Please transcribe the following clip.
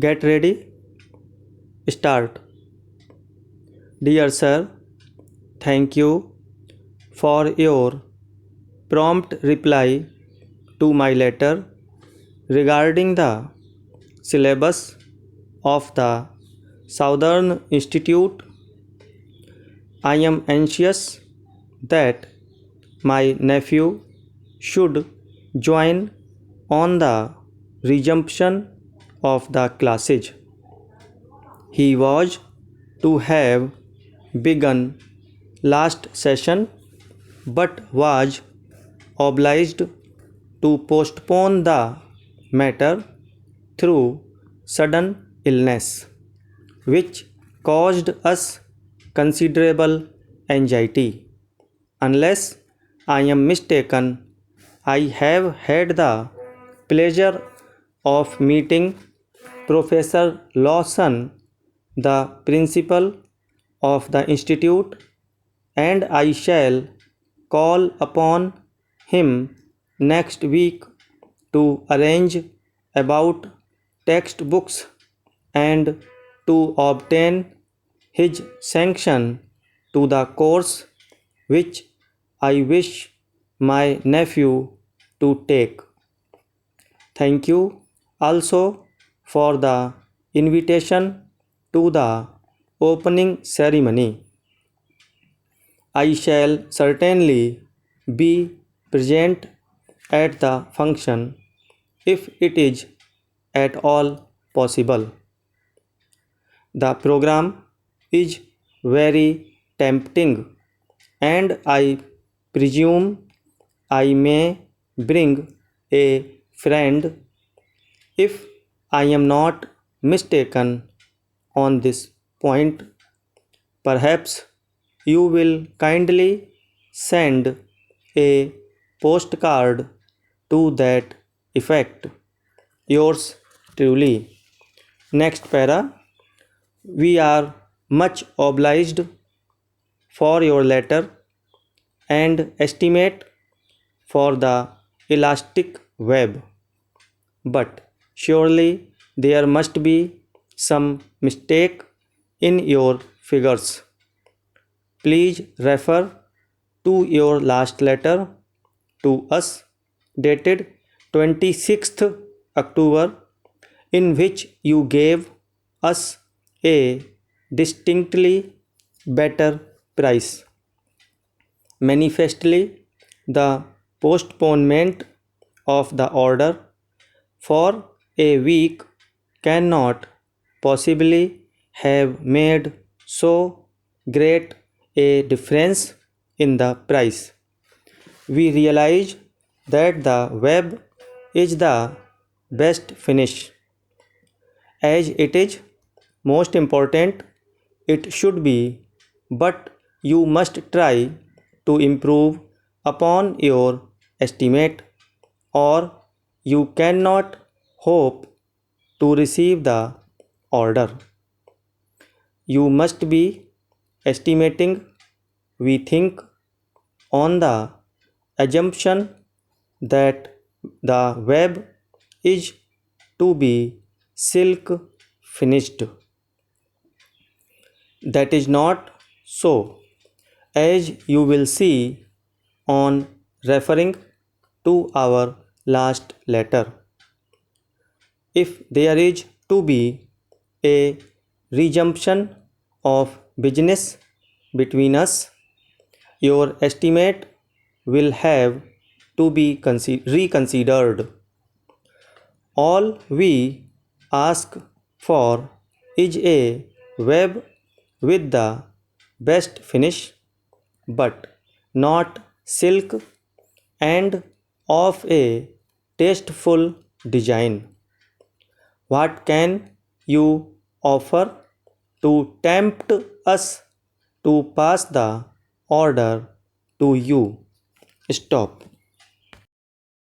Get ready. Start. Dear sir, thank you for your prompt reply to my letter regarding the syllabus of the Southern Institute. I am anxious that my nephew should join on the resumption of the classes. He was to have begun last session but was obliged to postpone the matter through sudden illness, which caused us considerable anxiety. Unless I am mistaken, I have had the pleasure of meeting Professor Lawson, the principal of the institute, and I shall call upon him next week to arrange about textbooks and to obtain his sanction to the course which I wish my nephew to take. Thank you also for the invitation to the opening ceremony. I shall certainly be present at the function if it is at all possible. The program is very tempting, and I presume I may bring a friend if I am not mistaken on this point. Perhaps you will kindly send a postcard to that effect. Yours truly. Next para. We are much obliged for your letter and estimate for the elastic web, but surely there must be some mistake in your figures. Please refer to your last letter to us dated 26th October, in which you gave us a distinctly better price. Manifestly, the postponement of the order for a week cannot possibly have made so great a difference in the price. We realize that the web is the best finish. As it is most important, it should be, but you must try to improve upon your estimate, or you cannot hope to receive the order. You must be estimating, we think, on the assumption that the web is to be silk finished. That is not so, as you will see on referring to our last letter. If there is to be a resumption of business between us, your estimate will have to be reconsidered. All we ask for is a web with the best finish, but not silk, and of a tasteful design. What can you offer to tempt us to pass the order to you? Stop.